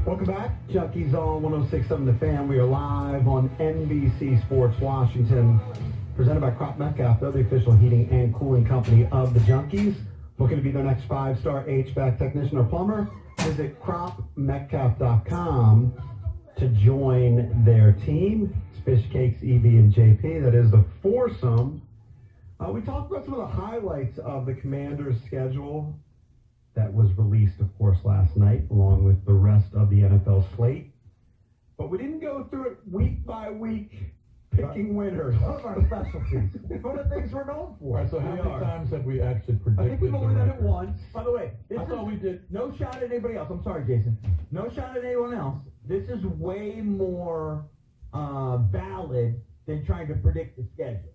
Welcome back. Junkies on 106.7 The Fan. We are live on NBC Sports Washington, presented by Crop Metcalf. They're the official heating and cooling company of the Junkies. Looking to be their next 5-star HVAC technician or plumber? Visit cropmetcalf.com to join their team. It's Fish Cakes, Evie, and JP. That is the foursome. We talked about some of the highlights of the Commanders' schedule that was released, of course, last night, along with the rest of the NFL slate. But we didn't go through it week by week, picking winners. One of our specialties. One of the things we're known for. All right, so how many times have we actually predicted? I think we've only done it once. By the way, I thought we did. No shot at anybody else. I'm sorry, Jason. No shot at anyone else. This is way more valid than trying to predict the schedule.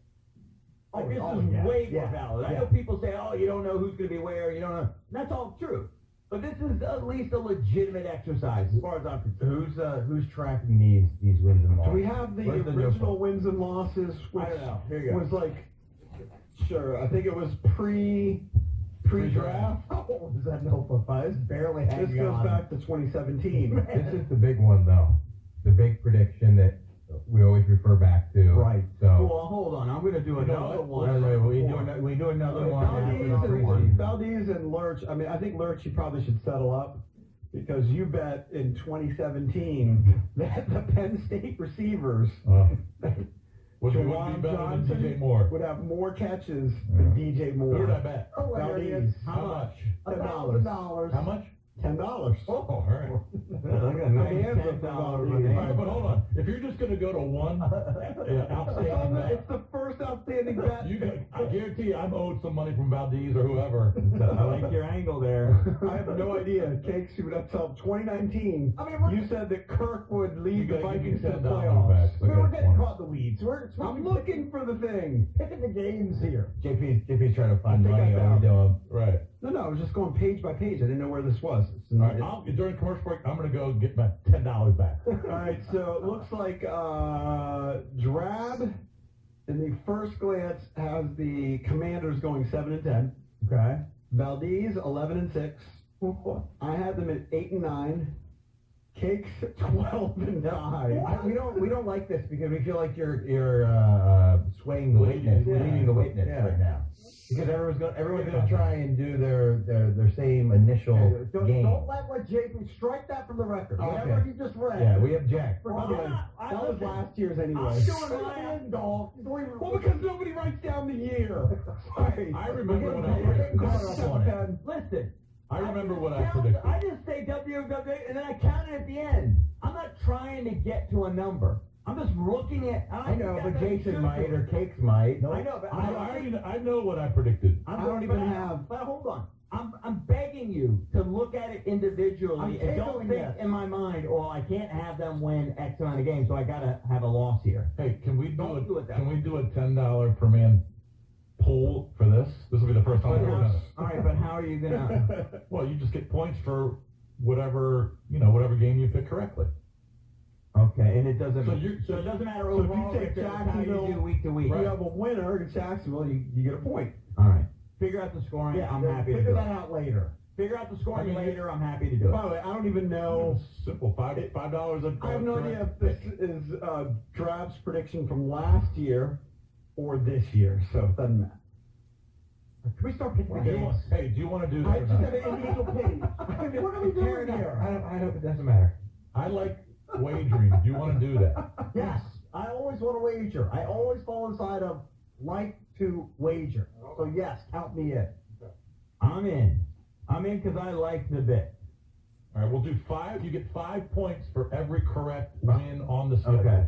Like, this is way more valid. I know people say, oh, you don't know who's going to be where, you don't know. That's all true. But this is at least a legitimate exercise as far as I'm concerned. Who's tracking these wins and losses? Do we have the original wins and losses, which I don't know. Here you go. was like, sure, I think it was pre-draft. Oh, was that notebook? It's barely hanging This goes on. back to 2017. This is the big one, though. The big prediction that we always refer back to. Right. So, Well, hold on. I'm going to do another one. we do another one after the Valdez preseason. Valdez and Lurch, I mean, I think Lurch, you probably should settle up because you bet in 2017 that the Penn State receivers Would Jawan be better than Johnson DJ Moore. would have more catches than DJ Moore. Who did I bet? Valdez. How much? $10. How much? $10. Oh, all right. I got $10 All right, but hold on. If you're just going to go to one outstanding bet, It's the first outstanding bet. I guarantee you I'm owed some money from Valdez or whoever. I like your angle there. I have no idea. Cakes, you would have to tell 2019. I mean, You said that Kirk would You lead the gotta give me Vikings to the $10 playoffs. back. we're getting caught in the weeds. We're I'm looking for the thing. picking the games here. JP's trying to find I think money I over found to Right. No, I was just going page by page. I didn't know where this was. All right, during commercial break, I'm going to go get my $10 back. All right, so it looks like Drab, in the first glance, has the Commanders going 7-10. Okay. Valdez 11-6. I had them at 8-9. Cakes 12-9. We don't like this because we feel like you're swaying the witness, Yeah. leading the witness right now. Because everyone's gonna try and do their same initial game. Don't let JP strike that from the record. Okay. Whatever you just read. Yeah, we object. That was last year's anyway. I'm doing my dog. Well, because nobody writes down the year. Sorry. I remember when We're I getting caught up on it. predicted. Listen. I remember what I predicted. I just say WW and then I count it at the end. I'm not trying to get to a number. I'm just looking at. I know, but Jason might or Cakes might. I know, but I know what I predicted. I don't even have. But hold on. I'm begging you to look at it individually and don't think in my mind, oh, I can't have them win X amount of games, so I gotta have a loss here. Hey, can we Don't do it that can way. we do a $10 per man poll for this? This will be the first time I've ever done it. All right, but how are you gonna? Well, you just get points for whatever game you pick correctly. Okay, and it doesn't. So it doesn't matter So if you overall. take It's how you Jacksonville, do week to week. You have a winner in Jacksonville, you get a point. All right. Figure out the scoring. I'm happy to do Figure that it. out later. Figure out the scoring I mean, later. I'm happy to do By it. the way, I don't even know. Simple. $5 a I have no idea if this is Drab's prediction from last year or this year, so it doesn't matter. Can we start picking the Hey, games? hey, do you want to do I this just or have not? an individual page. What are we doing here? I don't. It doesn't matter. I like wagering. Do you want to do that? Yes, I always want to wager. I always fall inside of like to wager. So yes, count me in. I'm in. I'm in because I like the bit. All right, we'll do 5. You get 5 points for every correct win on the schedule. Okay.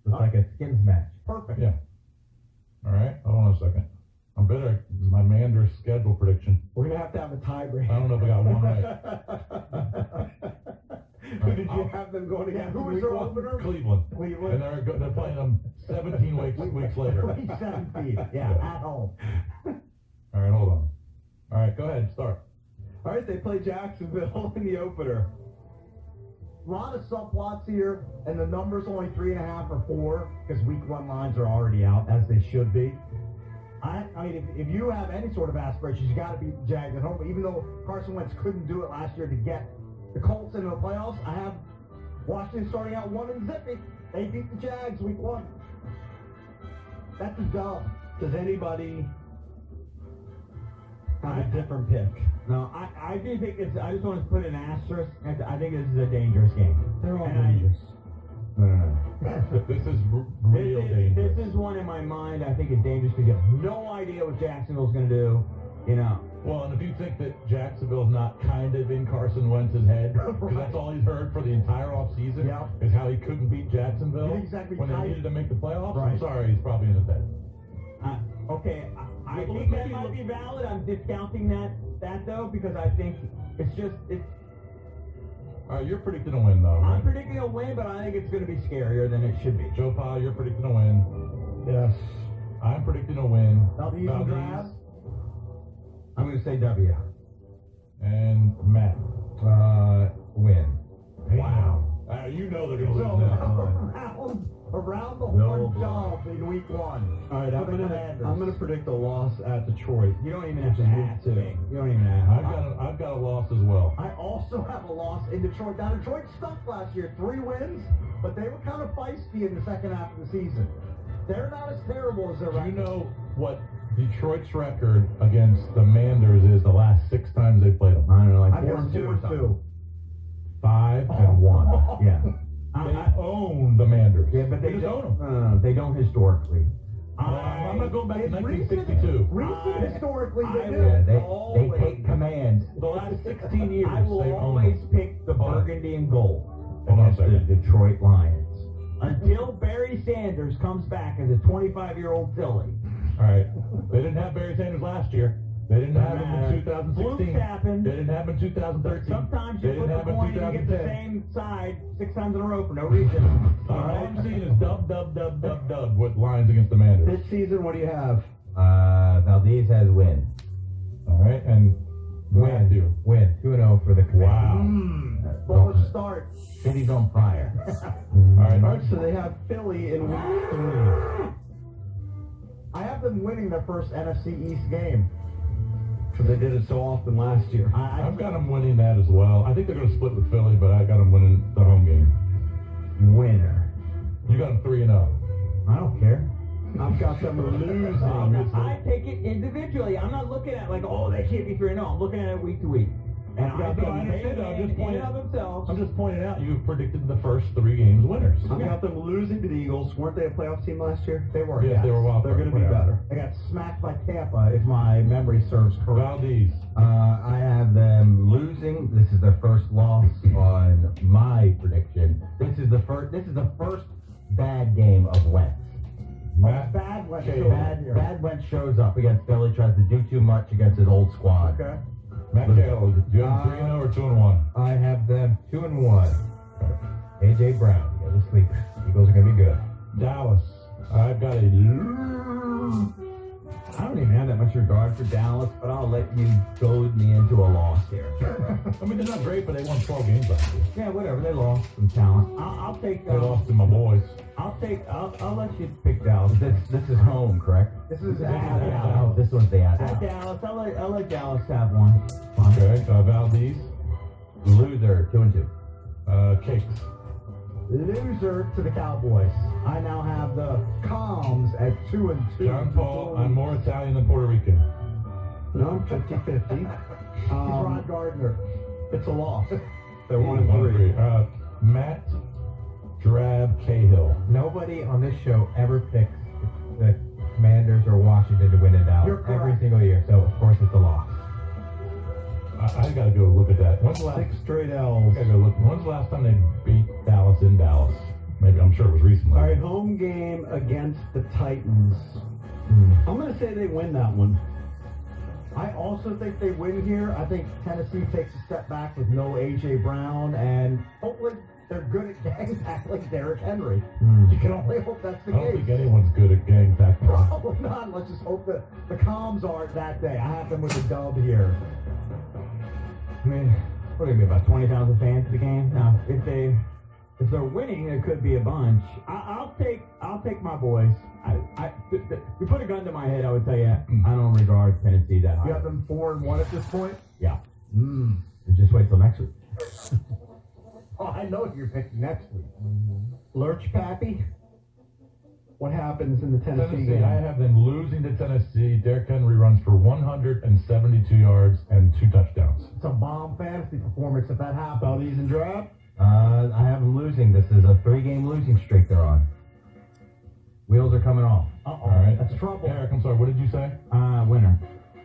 It's like a skins match. Perfect. Yeah. All right. Hold on a second. I'm better. This is my Manders schedule prediction. We're gonna have to have a tiebreaker. I don't know if I got one right. Who did you have them going against? Who was week their one? opener? Cleveland. Cleveland. And they're playing them 17 weeks later. 17. Yeah, at home. All right, hold on. All right, go ahead. Start. All right, they play Jacksonville in the opener. A lot of subplots here, and the number's only 3.5 or 4 because week 1 lines are already out as they should be. I mean, if you have any sort of aspirations, you got to beat the Jags at home. Even though Carson Wentz couldn't do it last year to get the Colts into the playoffs. I have Washington starting out 1-0. They beat the Jags week 1. That's a dub. Does anybody have a different pick? No, I do think it's. I just want to put an asterisk. I think this is a dangerous game. They're all And I- dangerous. This is real dangerous. This is one in my mind. I think is dangerous because you have no idea what Jacksonville's going to do. You know. Well, and if you think that Jacksonville's not kind of in Carson Wentz's head, because that's all he's heard for the entire offseason, Yeah. is how he couldn't beat Jacksonville Exactly. when they needed to make the playoffs. Right. I'm sorry, he's probably in his head. Okay, I Well, think that maybe might look- be valid. I'm discounting that though because I think it's. All right, you're predicting a win, though. I'm Right? predicting a win, but I think it's going to be scarier than it should be. Joe Pa, you're predicting a win. Yes. I'm predicting a win. W Valdez grab. I'm going to say W. and Matt. Win. Wow. You know they're going to lose now. Around the No. horn dub in week 1. All right, For the Commanders. I'm gonna predict a loss at Detroit. You don't even have to Which is ask week 2. me. You don't even ask. I've got a loss as well. I also have a loss in Detroit. Now, Detroit stunk last year. 3 wins, but they were kind of feisty in the second half of the season. They're not as terrible as their Do you record. know what Detroit's record against the Manders is the last 6 times they played them? I don't know, like I guess 4-2 or something. 2-2. 5-1. Yeah. They own the Manders. Yeah, but they just don't. own them. They don't historically. I'm not going back to It's 1962. Recent historically, they I do. will Yeah, they Always. take command. The last 16 years, I will they've always owned them. pick the burgundy and gold Hold on a against the second. Detroit Lions until Barry Sanders comes back as a 25-year-old Philly. All right. They didn't have Barry Sanders last year. They didn't have him in 2016. Flukes happen. They didn't have him in 2013. Sometimes They you didn't flip have a him coin in and you get the 2010. same side 6 times in a row for no reason. All I'm seeing is dub with Lions against the Manders. This season, what do you have? Valdez has win. All right, and Matthew. Win. 2-0 for the Wow. Commanders. Bullish start. City's on fire. All right, All right, so they have Philly in week 3. I have them winning their first NFC East game. Because they did it so often last year. I've got them winning that as well. I think they're going to split with Philly, but I got them winning the home game. Winner. You got them 3-0. I don't care. I've got them losing. I take it individually. I'm not looking at like, oh, they can't be 3-0. I'm looking at it week to week. And I understand that. I'm just pointing out themselves. I'm just pointing out you predicted the first 3 games winners. I've got them losing to the Eagles. Weren't they a playoff team last year? They were. Yes, they were wild They're card. going to be better. They got smacked by Tampa, if my memory serves correct. Valdez. I have them losing. This is their first loss on my prediction. This is the first bad game of Wentz. Matt. Bad Wentz. Okay. Bad Wentz shows up against Philly, tries to do too much against his old squad. Okay. Matt Cahill. Do you have 3-0 or 2-1? I have them 2-1. A.J. Brown, the other sleeper. Eagles are gonna be good. Dallas. I've got a. I don't even have that much regard for Dallas, but I'll let you goad me into a loss here. I mean, they're not great, but they won 12 games last year. Yeah, whatever. They lost some talent. I'll take. They lost to my boys. I'll let you pick Dallas. This is home, correct? This is at at Dallas. Dallas. Oh, this one's the At at. Dallas. I'll let Dallas have one. Fine. Okay. Valdez. Loser, 2-2. Cakes. Loser to the Cowboys. I now have the Coms at 2-2. John Paul. I'm more Italian than Puerto Rican. No, I'm 50-50. Rod Gardner. It's a loss. They're 1-3. Matt Drab Cahill. Nobody on this show ever picks the Commanders or Washington to win it out You're correct. every single year, so of course it's a loss. I gotta go look at that. When's the last? 6 straight L's. I gotta go look. When's the last time they beat Dallas in Dallas? Maybe I'm sure it was recently. All right, home game against the Titans. I'm going to say they win that one. I also think they win here. I think Tennessee takes a step back with no A.J. Brown, and hopefully they're good at gang tackling Derrick Henry. You can only hope that's the I don't case. think anyone's good at gang tackling. Probably not. Let's just hope that the Coms aren't that day. I have them with a dub here. I mean, what are they, about 20,000 fans at the game? Now, if they're winning, it could be a bunch. I'll take my boys. You put a gun to my head, I would tell you I don't regard Tennessee that high. You have them 4-1 at this point? Yeah. Just wait till next week. Oh, I know who you're picking next week. Lurch Pappy. What happens in the Tennessee Tennessee, game? I have them losing to Tennessee. Derrick Henry runs for 172 yards and 2 touchdowns. It's a bomb fantasy performance if that happens. Valdez and Drab. I have them losing. This is a 3-game losing streak they're on. Wheels are coming off. All right. That's trouble. Eric, I'm sorry, what did you say? Winner.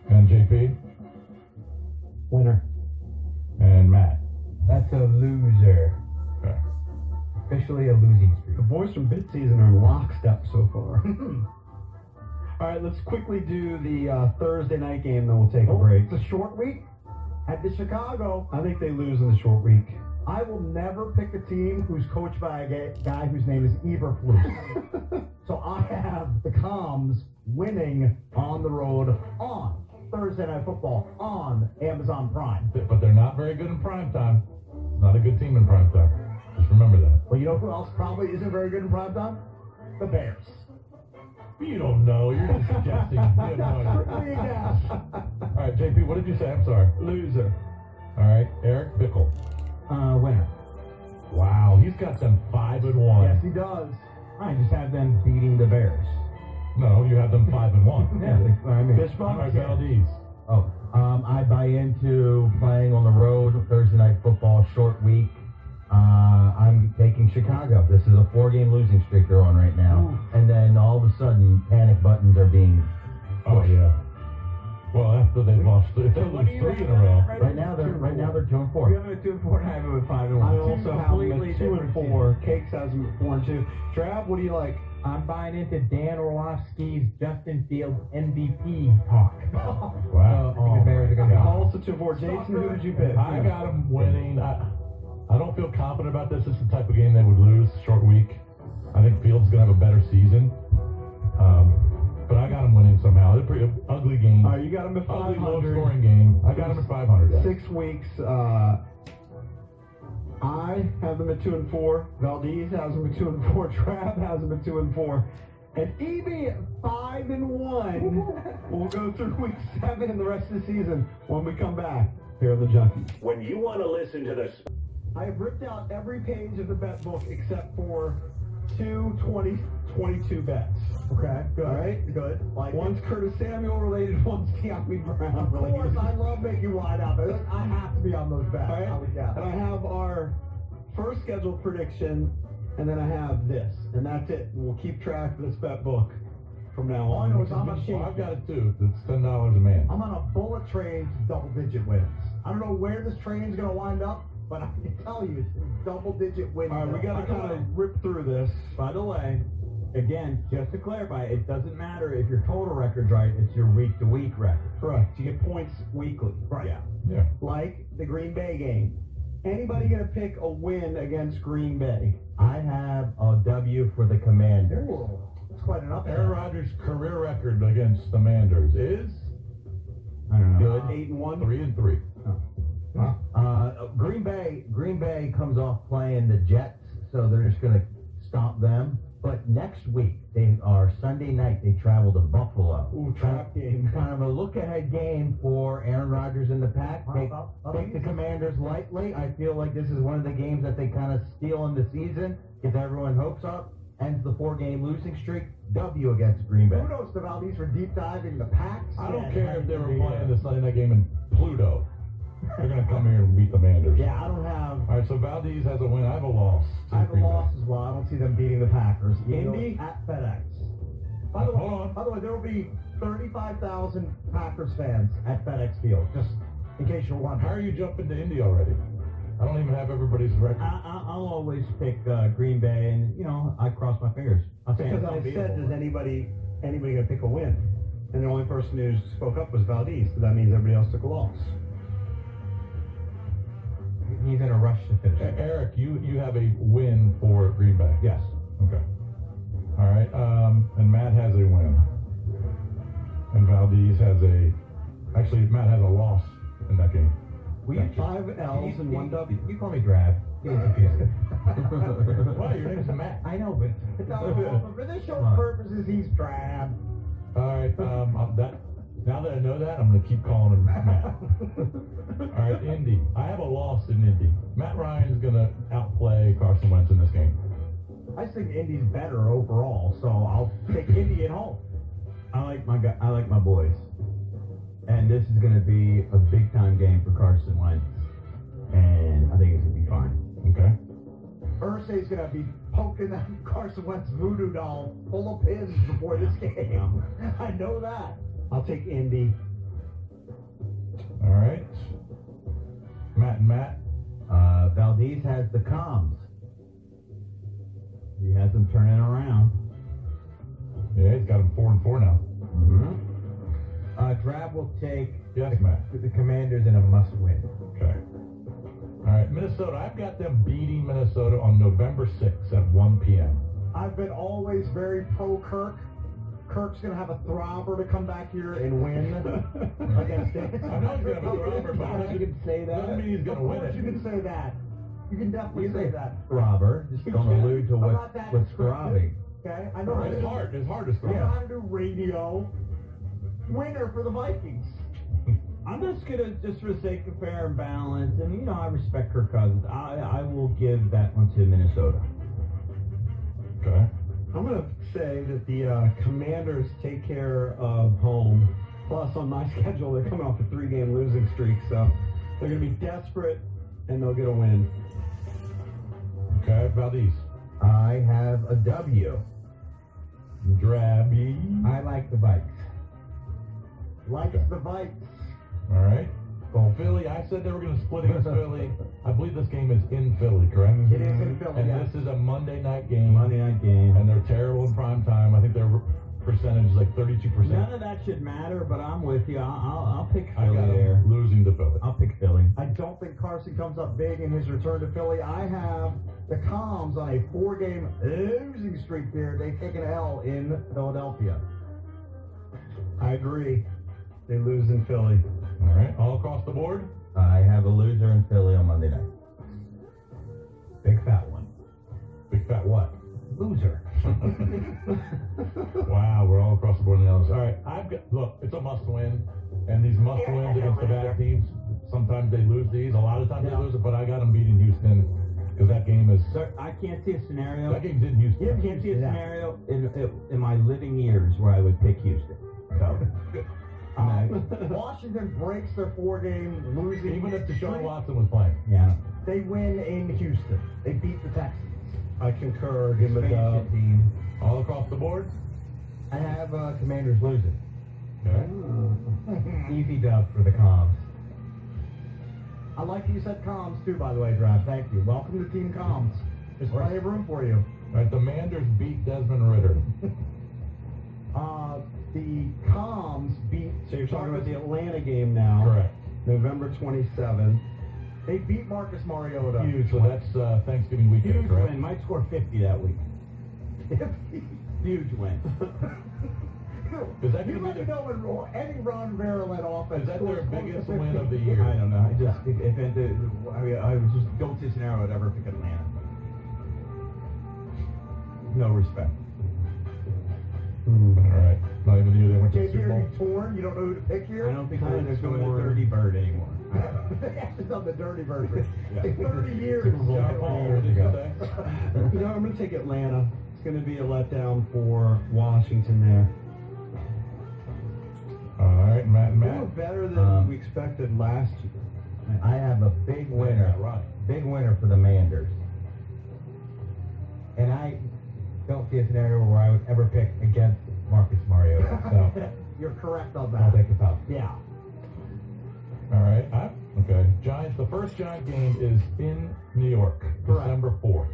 And JP? Winner. And Matt? That's a loser. Okay. Officially a losing streak. The boys from Bid Season are in lockstep so far. All right, let's quickly do the Thursday night game, then we'll take a break. It's a short week. Head to Chicago. I think they lose in the short week. I will never pick a team who's coached by a guy whose name is Eberflus. So I have the Coms winning on the road on Thursday Night Football on Amazon Prime. But they're not very good in prime time. Not a good team in prime time. Just remember that. Well, you know who else probably isn't very good in prime time? The Bears. You don't know. You're just suggesting. You have no idea. All right, JP, what did you say? I'm sorry. Loser. All right, Eric Bickle. Winner. Wow, he's got them 5-1. Yes, he does. I just have them beating the Bears. No, you have them 5-1. Yeah, I mean, All right, Valdez. Oh, I buy into playing on the road Thursday Night Football short week. I'm taking Chicago. This is a 4-game losing streak they're on right now. And then all of a sudden, panic buttons are being Oh yeah. Well, after they lost, if they lose 3 in a row. right now they're 2-4. You have them at 2-4, and I have them at 5-1. I Two also have them completely at different 2-4. Cakes has them at 4-2. Drab, what do you like? I'm buying into Dan Orlovsky's Justin Fields MVP talk. Wow. I think the Bears are going to go. Also 2-4. Jason, who did you pick? I got them winning. I don't feel confident about this. This is the type of game they would lose, short week. I think Fields is going to have a better season. But I got them winning somehow. It's a pretty ugly game. All right, you got them at Ugly, 500. low-scoring game. I got them at 500. 6 weeks. I have them at 2-4. Valdez has them at 2-4. Trav has them at 2-4. And EB 5-1. We'll go through week 7 and the rest of the season when we come back here on the Junkies. When you want to listen to the I have ripped out every page of the bet book except for 22 bets. Okay, good. All right, Good. Like one's Curtis Samuel related, one's De'Ami Brown Of course, related. I love making wide out. I have to be on those bets. All right? I would guess. And I have our first scheduled prediction, and then I have this, and that's it. We'll keep track of this bet book from now on. I know, which it's has on been my sheet. Well, I've got it too. It's $10 a man. I'm on a bullet train to double-digit wins. I don't know where this train's going to wind up, but I can tell you it's double-digit wins. All right, we got to kind of rip through this. By the way, again, just to clarify, it doesn't matter if your total record's right, it's your week-to-week record. Correct. You get points weekly. Right. Yeah. Yeah. Like the Green Bay game. Anybody going to pick a win against Green Bay? I have a W for the Commanders. It's quite an upset. Aaron Rodgers' career record against the Manders is I don't know. good. 8-1. 3-3. Green Bay comes off playing the Jets, so they're just going to stomp them. But next week, Sunday night, they travel to Buffalo. Ooh, trap game. Kind of a look-ahead game for Aaron Rodgers and the Pack. Take the Commanders lightly. I feel like this is one of the games that they kind of steal in the season, get everyone hopes up, ends the 4-game losing streak. W against Green Bay. Kudos to Valdez for deep diving the Packs. I don't care if they were playing the Sunday night game in Pluto. They're going to come here and beat the Manders. Yeah, I don't have. All right, so Valdez has a win. I have a loss. to I have a Green Bay. loss as well. I don't see them beating the Packers. Indy? Eagles at FedEx. By the way, Hold on. there will be 35,000 Packers fans at FedEx Field. Just in case you're wondering. How are you jumping to Indy already? I don't even have everybody's record. I'll always pick Green Bay, and I cross my fingers. I'm saying Because I said, does anybody going to pick a win? And the only person who spoke up was Valdez, so that means everybody else took a loss. he's in a rush to finish. Eric, you have a win for Green Bay. Yes. Okay. All right. And Matt has a win. And Valdez has actually, Matt has a loss in that game. We have 5 L's and 1 W. You call me Drab. Well, your name's Matt. I know, but For this show's purposes, he's drab. All right. Now that I know that, I'm going to keep calling him Matt. All right. All right, Indy. I have a loss in Indy. Matt Ryan's going to outplay Carson Wentz in this game. I just think Indy's better overall, so I'll take Indy at home. I like my boys, and this is going to be a big time game for Carson Wentz, and I think it's going to be fine. Okay. Irsay's going to be poking that Carson Wentz voodoo doll full of pins before this game. I know that. I'll take Indy. All right. Matt. Valdez has the comms. He has them turning around. Yeah, he's got him 4-4 now. Drab will take Yes, Matt. the Commanders in a must-win. Okay. All right, Minnesota. I've got them beating Minnesota on November 6th at 1 p.m. I've been always very pro-Kirk. Kirk's going to have a throbber to come back here and win against it. I know he's going to have a throbber, but You can say that. doesn't mean he's going to win Of course it. you can say that. You can definitely say that. Robber. Just don't allude to I'm what's not that throbbing. Okay, I know how to It's do- hard. It's hard to I stop. know how to do radio. Winner for the Vikings. I'm just gonna, just for the sake of fair and balance, and I respect Kirk Cousins. I will give that one to Minnesota. Okay. I'm going to say that the Commanders take care of home. Plus, on my schedule, they're coming off a 3-game losing streak, so they're going to be desperate, and they'll get a win. Okay, Valdez. I have a W. Drabby. I like the Vikes. Likes the Vikes. All right. Well, Philly, I said they were going to split against Philly. I believe this game is in Philly, correct? It is in Philly, And yes. this is a Monday night game. Monday night game. And they're terrible in prime time. I think their percentage is like 32%. None of that should matter, but I'm with you. I'll pick I Philly got there. them losing to Philly. I'll pick Philly. I don't think Carson comes up big in his return to Philly. I have the Comms on a 4-game losing streak here. They take an L in Philadelphia. I agree. They lose in Philly. All right. All across the board? I have a loser in Philly on Monday night. Big fat one. Big fat what? Loser. Wow, we're all across the board on the others. All right, look, it's a must win, and these must wins against the bad teams, sometimes they lose these, a lot of times they lose it, but I got them beating Houston, because that game is, Sir, I can't see a scenario. that game's in Houston. I can't see a scenario in my living years where I would pick Houston. So, Washington breaks their 4-game losing Even if Deshaun streak. Watson was playing. yeah. They win in Houston. They beat the Texans. I concur. Give them a dub. Expansion team. All across the board? I have Commanders losing. Okay. Easy dub for the Comms. I like you said Comms too, by the way, Draft. Thank you. Welcome to Team Comms. There's plenty of room for you. All right, the Manders beat Desmond Ritter. The Comms beat. So you're talking about the Atlanta game now. Correct. November 27th. They beat Marcus Mariota. Huge. So that's Thanksgiving weekend, Huge correct? win. Might score 50 that week. Huge win. Is that You going let to me be know when any Ron Rivera led offense. is that their scores close biggest to 50. win of the year? I don't know. I just I just don't see a scenario I'd ever pick Atlanta. No respect. All right. Not even you. They went to the JP, Super are Bowl. you torn? You don't know who to pick here? I don't think Kinda they're going to torn. Dirty Bird anymore. They actually done the dirty version. Yeah. 30 years. Super Bowl. Yeah, Paul, years what did you ago. say? You know, I'm going to take Atlanta. It's going to be a letdown for Washington there. All right, Matt and They were Matt. better than we expected last year. I have a big winner. Yeah, right. Big winner for the Manders. And I don't see a scenario where I would ever pick against Marcus Mariota. So You're correct on I'll that. take the top. Yeah. All right. Okay. Giants. The first Giant game is in New York, Correct. December 4th.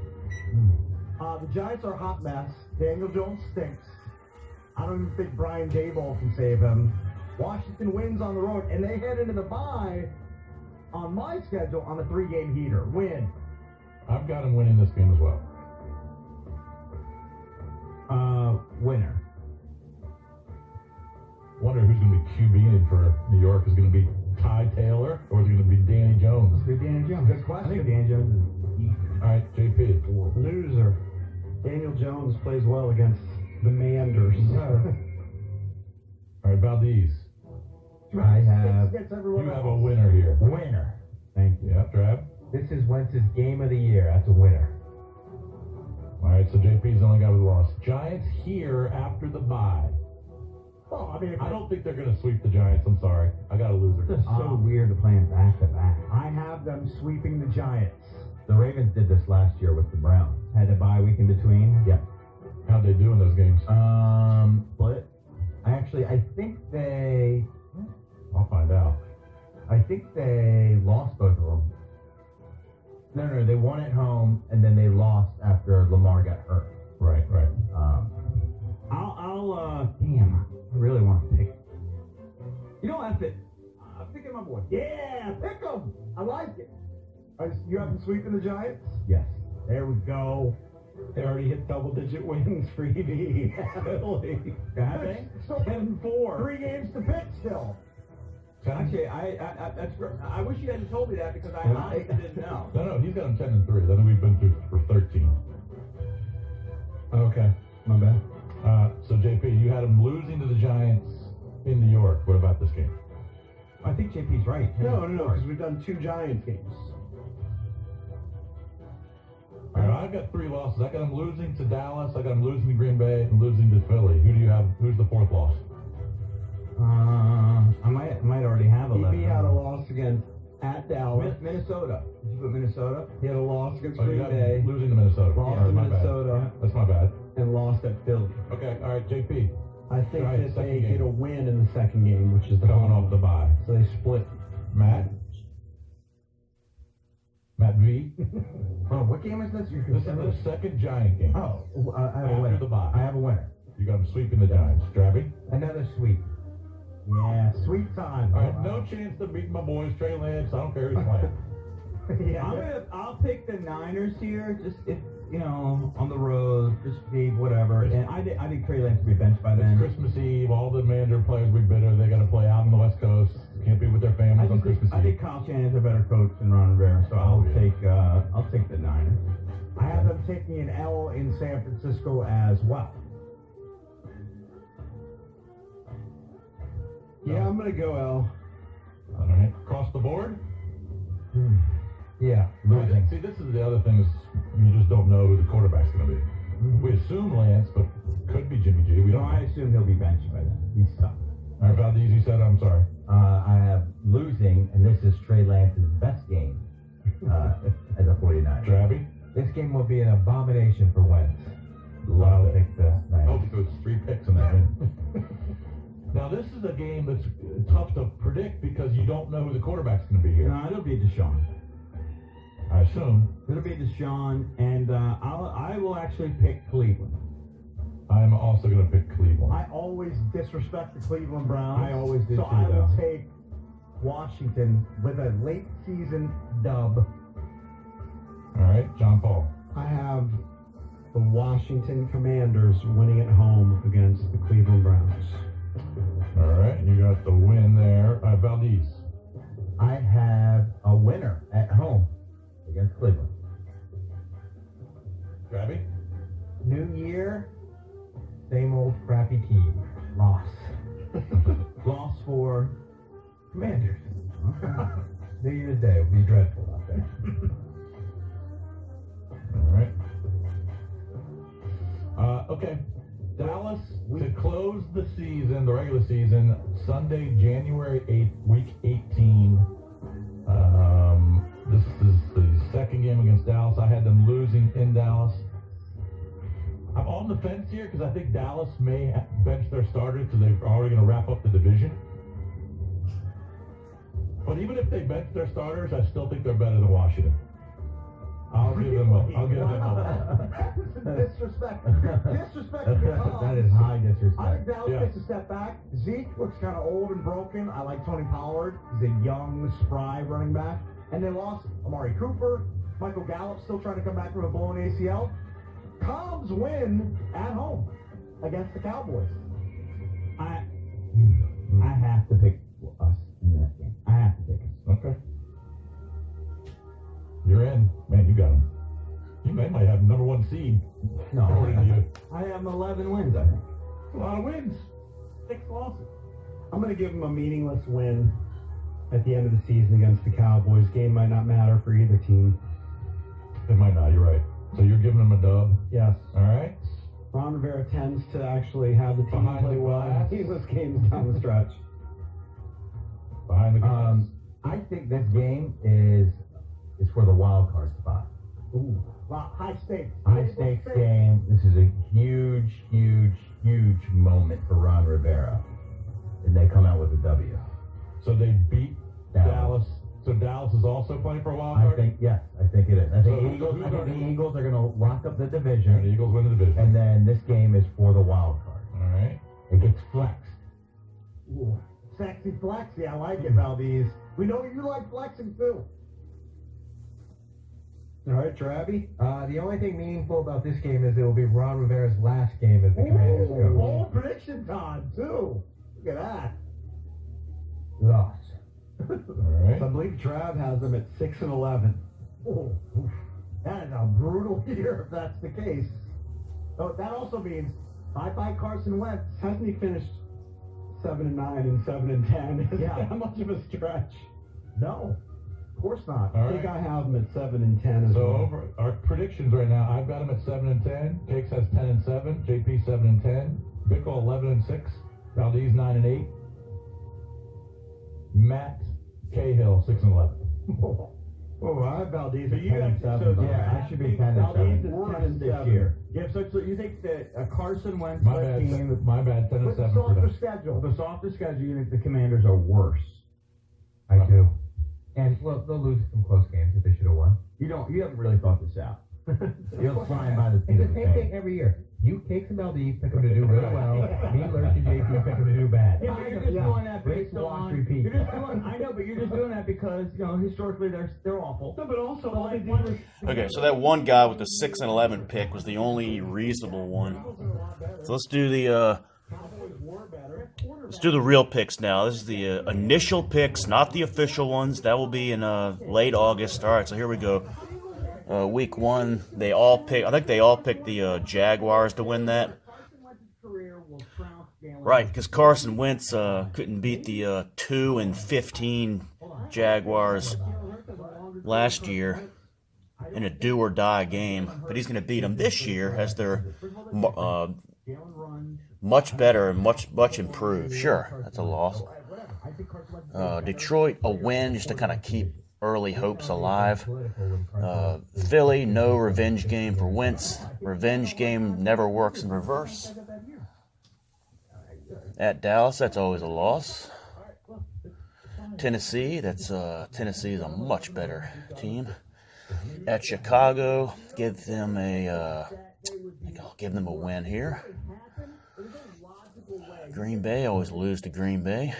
The Giants are a hot mess. Daniel Jones stinks. I don't even think Brian Daboll can save him. Washington wins on the road, and they head into the bye on my schedule on a 3-game heater. Win. I've got him winning this game as well. Winner. Wonder who's going to be QBing for New York. Is it going to be Ty Taylor or is it going to be Danny Jones? Good Danny Jones. Good question. I think Danny Jones is easy. All right, JP. Loser. Daniel Jones plays well against the Manders. All right, Valdez. I have Gets everyone You have a else. winner here. winner. This is Wentz's game of the year. That's a winner. All right, so JP's the only guy with a loss. Giants here after the bye. Well, I mean, I don't think they're going to sweep the Giants. I'm sorry. I got a loser. It's just so weird to play them back to back. I have them sweeping the Giants. The Ravens did this last year with the Browns. Had a bye week in between. Yep. How'd they do in those games? Split. I think they. I'll find out. I think they lost both of them. No, they won at home and then they lost after Lamar got hurt. Right. Damn, I really want to pick. You don't have to. I'm picking my boy. Yeah, pick them. I like it. You have them sweeping the Giants? Yes. There we go. They already hit double-digit wins for EV. Philly. Have they? So 10-4. 3 games to pick still. Actually, that's great. I wish you hadn't told me that because I honestly didn't know. No, he's got them 10-3. Then we've been through for 13. Okay, my bad. So JP, you had them losing to the Giants in New York. What about this game? I think JP's right. No, because we've done 2 Giants games. All right, I've got 3 losses. I got them losing to Dallas. I got them losing to Green Bay and losing to Philly. Who do you have? Who's the 4th loss? I might already have 11. EB had a loss against at Dallas. Minnesota. Did you put Minnesota? He had a loss against Oh, you Green got Bay. losing to Minnesota. Lost Yeah, to my bad. Minnesota That's my bad. and lost at Philly. Okay, all right, JP. I think Giants, that they second get game. a win in the second game, which is the Coming home. off the bye. So they split. Matt V. Oh, what game is this? This is the second Giant game. Oh, I have a After winner. the bye. I have a winner. You got them sweeping the Giants. Drabby? Another sweep. Yeah, sweet time. All right, no chance to beat my boys, Trey Lance. I don't care who's playing. Yeah. I'll pick the Niners here. Just if on the road, just be whatever. And I think Trey Lance will be benched by It's then. Christmas Eve. All the Commander players will be bitter. They got to play out on the West Coast. Can't be with their families on Christmas I Eve. think Kyle Shanahan's a better coach than Ron Rivera, so I'll take the Niners. I have them taking an L in San Francisco as well. Yeah, I'm going to go L. All right, across the board. Yeah, losing. See, this is the other thing is you just don't know who the quarterback's going to be. We assume Lance, but could be Jimmy G. We No, don't. I assume he'll be benched by then. He's stuck. All right, Valdez, you said I'm sorry. I have losing, and this is Trey Lance's best game as a 49. Drabby? This game will be an abomination for Wentz. Love it. Pick the I hope Niners. he goes 3 picks in that game. Now, this is a game that's tough to predict because you don't know who the quarterback's going to be here. No, it'll be Deshaun. I assume. It'll be Deshaun, and I will actually pick Cleveland. I'm also going to pick Cleveland. I always disrespect the Cleveland Browns. I always do So too, I will though. take Washington with a late season dub. All right, John Paul. I have the Washington Commanders winning at home against the Cleveland Browns. All right, you got the win there. Valdez. I have a winner at home against Cleveland. Drabby? New year, same old crappy team. Loss. Loss for Commanders. New Year's Day will be dreadful out there. All right. Okay. Dallas to close the season, the regular season, Sunday, January 8th, week 18. This is the second game against Dallas. I had them losing in Dallas. I'm on the fence here because I think Dallas may bench their starters because they're already going to wrap up the division. But even if they bench their starters, I still think they're better than Washington. I'll give them a Disrespect. Disrespect to your cause. That is high I disrespect. think Dallas Yeah. takes a step back. Zeke looks kind of old and broken. I like Tony Pollard. He's a young, spry running back. And they lost Amari Cooper. Michael Gallup still trying to come back from a blown ACL. Cobbs win at home against the Cowboys. I have to pick us in that game. I have to pick us. Okay. You're in. Man, you got them. You might have number 1 seed. No, According to you. I have 11 wins, I think. A lot of wins. 6 losses. I'm going to give them a meaningless win at the end of the season against the Cowboys. Game might not matter for either team. It might not, you're right. So you're giving them a dub? Yes. All right. Ron Rivera tends to actually have the team Behind play the well glass. in meaningless games down the stretch. Behind the glass. I think this game is for the wild card spot. Ooh, wow, high stakes. High stakes game. This is a huge, huge, huge moment for Ron Rivera, and they come out with a W. So they beat Dallas. So Dallas is also playing for a wild card? I think it is. I think So- the Eagles are going to lock up the And the division, Eagles win the division. and then this game is for the wild card. All right. It gets flexed. Ooh, sexy flexy. I like it, Valdez. We know you like flexing too. All right, Drabby. The only thing meaningful about this game is it will be Ron Rivera's last game as the Commanders coach. Bold prediction time too. Look at that. Loss. All right. I believe Drab has them at 6-11. Ooh, oof. That is a brutal year if that's the case. Oh, that also means bye-bye Carson Wentz. Hasn't he finished 7-9 and 7-10? Is Yeah. that much of a stretch? No, of course not. All I think right. I have them at 7-10 as So well. over our predictions right now, I've got them at 7-10. Cakes has 10-7. JP 7-10. Bickle 11-6. Valdez 9-8. Matt Cahill 6-11. Oh, I have Valdez So at you guys, 10-7. yeah, I should be 10 and Valdez 7. is Worse 10 and this 7. year. Yeah, so you think that a Carson Wentz My led bad. team, My bad. With the 10-7 for softer them. schedule. the softer schedule, you think the Commanders are worse? I do. And, well, they'll lose some close games that they should have won. You haven't really thought this out. You'll fly by the seat of the same thing every year. You Cakes and Valdez pick them to do really well. Me, Lurch, and JP pick them to do bad. Yeah, but you're just doing that Rinse, based wash, on. repeat. You're just doing. I know, but you're just doing that because historically they're awful. No, but also all they did was Okay, so that one guy with the 6-11 pick was the only reasonable one. So let's do the real picks now. This is the initial picks, not the official ones. That will be in late August. All right, so here we go. Week 1, they all pick. I think they all picked the Jaguars to win that. Right, because Carson Wentz couldn't beat the 2-15 Jaguars last year in a do-or-die game, but he's going to beat them this year as they're much better and much improved. Sure, that's a loss. Detroit, a win just to kind of keep early hopes alive. Philly, no revenge game for Wentz. Revenge game never works in reverse. At Dallas, that's always a loss. Tennessee, Tennessee is a much better team. At Chicago, give them a win here. Green Bay, always lose to Green Bay.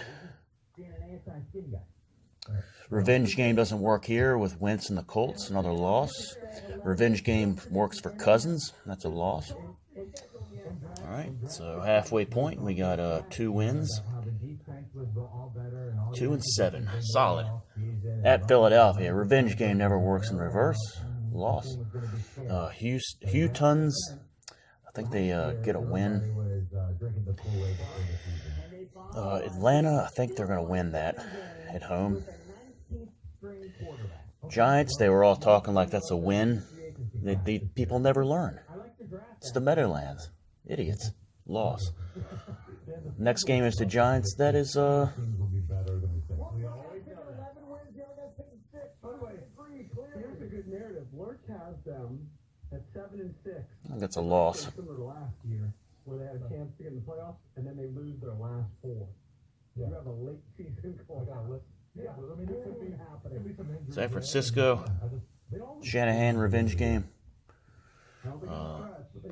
Revenge game doesn't work here with Wentz and the Colts, another loss. Revenge game works for Cousins, that's a loss. All right, so halfway point, we got 2 wins. 2-7, solid. At Philadelphia, revenge game never works in reverse, loss. Houston's, I think they get a win. Atlanta, I think they're going to win that at home. Giants, they were all talking like that's a win. The people never learn. It's the Meadowlands. Idiots. Loss. Next game is the Giants. That is, Here's a good narrative. Lurch has them at 7-6. I think that's a loss. Similar to last year, where they had a chance to get in the playoffs, and then they lose their last 4. You have a late season going on. Yeah, I mean, this could be happening. San Francisco, Shanahan revenge game.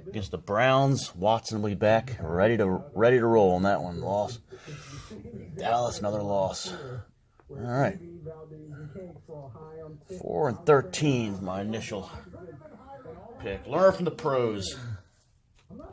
Against the Browns, Watson will be back, ready to roll on that one. Loss. Dallas, another loss. All right. 4-13, my initial pick. Learn from the pros.